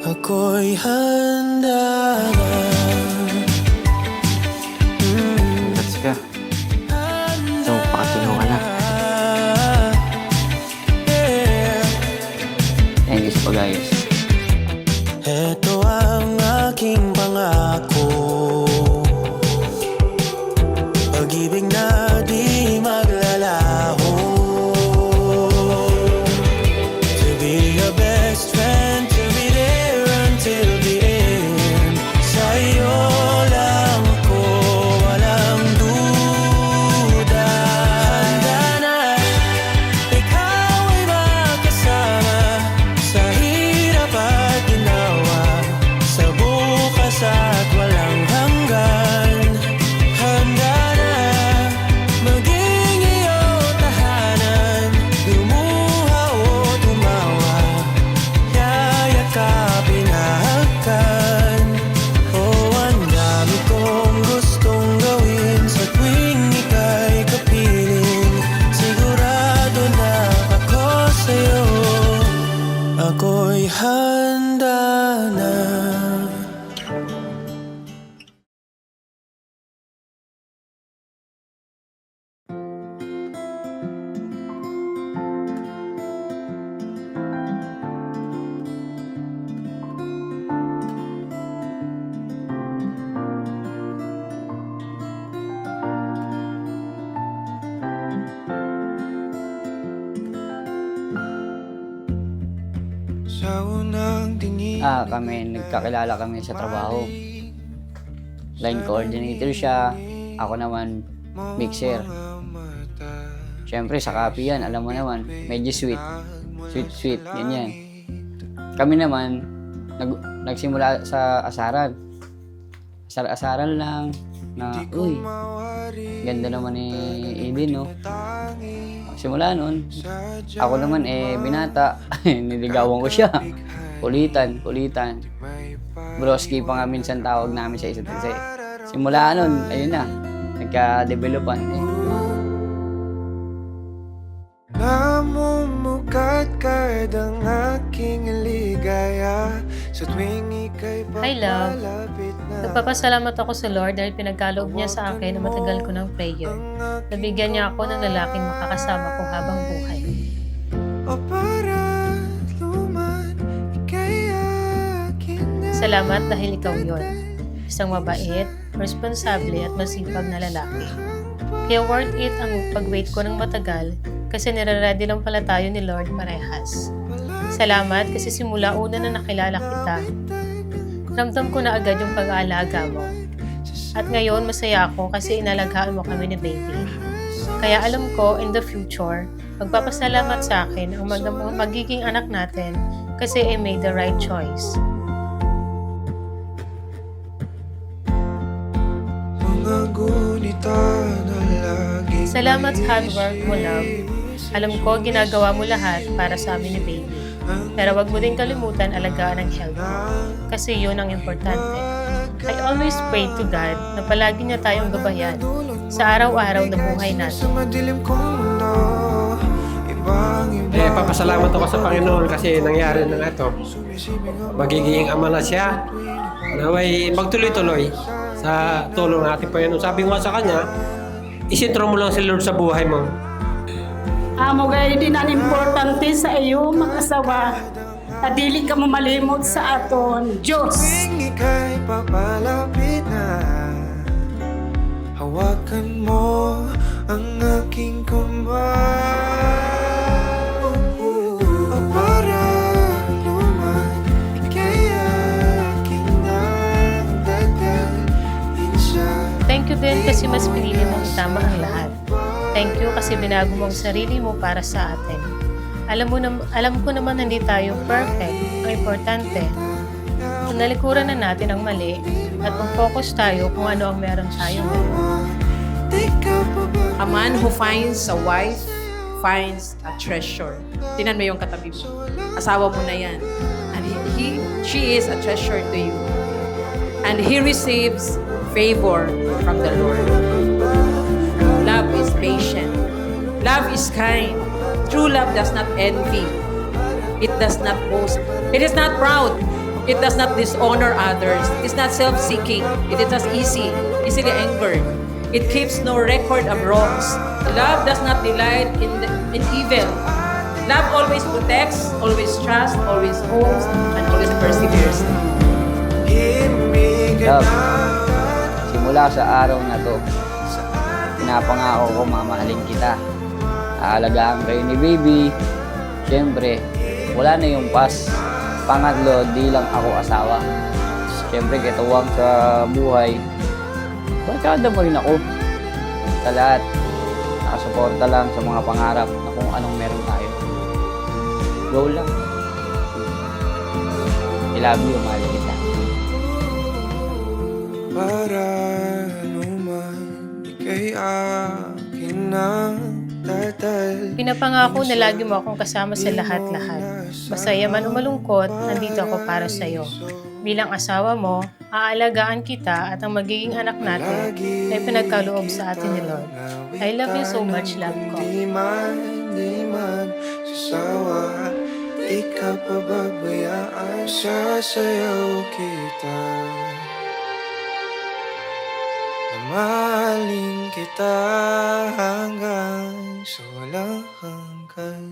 Ako'y handa na. Congrats ka. So, pakatino ka na. Thank you sa pag-ayos. Ito ang aking pangako, pag-ibig na di maglalaho. To be your best friend, to be there until the end. Sa'yo lang ako, walang duda. Handa na, ikaw ay makasama sa hirap at ginawa, sa bukas at walang hanggan. Handa na maging iyong tahanan, lumuha o tumawa, yayakapin hahagkan. Oh, ang dami kong gustong gawin sa tuwing ika'y kapiling. Sigurado na ako sa'yo, ako'y handa na. Sa unang tingin Nagkakilala kami sa trabaho. Line coordinator siya. Ako naman, mixer. Siyempre, sa copy yan, alam mo naman, medyo sweet. Sweet, ganyan. Kami naman, nagsimula sa asaran. Asaran lang, na, uy, ganda naman ni Edin, no? Simula nun, ako naman, binata, niligawan ko siya. Kulitan. Broski pa nga minsan tawag namin sa isa't isa. Simula nun, ayun na, nagka-developan. Namumukad-kad ang aking ligaya sa tuwing ika'y Hi, love. papalapit na. Nagpapasalamat ako sa Lord dahil pinagkaloob niya sa akin na matagal ko ng prayer. Nabigyan niya ako ng lalaking makakasama ko habang buhay. O para luman, ika'y akin na. Salamat dahil ikaw yon. Isang mabait, responsable at masipag na lalaki. Kaya worth it ang pag-wait ko ng matagal kasi nire-ready lang pala tayo ni Lord parehas. Salamat kasi simula una na nakilala kita, ramdam ko na agad yung pag-aalaga mo. At ngayon masaya ako kasi inalagaan mo kami ni baby. Kaya alam ko in the future, magpapasalamat sa akin ang magiging anak natin kasi I made the right choice. Mga gunita na lagi. Salamat sa hard work mo, love. Alam ko, ginagawa mo lahat para sa amin ni baby. Pero wag mo din kalimutan alagaan ang health mo. Kasi yun ang importante. I always pray to God na palagi niya tayong gabayan sa araw-araw na buhay natin. Sa madilim kong mundo, ibang-iba. Papasalamat ako sa Panginoon kasi nangyari na ito. Magiging ama na siya. Naway magtuloy-tuloy sa tulong ng ating Panginoon. Sabi ko nga sa kanya, isintro mo lang si Lord sa buhay mo. Amo gay din ang importante sa iyo, mag-asawa. Adili ka mamalimot sa aton, Diyos. Tuwing ika'y papalapit na, hawakan mo ang aking kamay. O para luman, ika'y aking nagdadalhin siya. Thank you din kasi mas pinili mong itama ang lahat. Thank you kasi binago mo ang sarili mo para sa atin. Alam ko naman hindi tayo perfect. Ang importante, nalikuran na natin ang mali at mag-focus tayo kung ano ang meron tayo ngayon. A man who finds a wife finds a treasure. Tingnan mo yung katabi mo. Asawa mo na yan. And she is a treasure to you. And he receives favor from the Lord. Love is patient. Love is kind. True love does not envy. It does not boast. It is not proud. It does not dishonor others. It is not self-seeking. It is not easily angered. It keeps no record of wrongs. Love does not delight in evil. Love always protects, always trusts, always hopes, and always perseveres. Love, simula sa araw na to, pinapangako ko mamahalin kita. Aalagaan kayo ni baby. Siyempre, wala na yung past. Pangatlo, di lang ako asawa. Siyempre, kituwang sa buhay. Barkada mo rin ako. Sa lahat, nakasuporta lang sa mga pangarap na kung anong meron tayo. Go lang. I love you, mahal kita. Para luman, ika'y akin na tatal. Pinapangako na lagi mo akong kasama sa lahat-lahat. Masaya man o malungkot, nandito ako para sa iyo. Bilang asawa mo, aalagaan kita at ang magiging anak natin ay pinagkaloob sa atin ni Lord. I love you so much, love ko. Di man sasawa, di ka pababayaan, sasayaw kita. Mamahalin kita hanggang sa walang hanggan.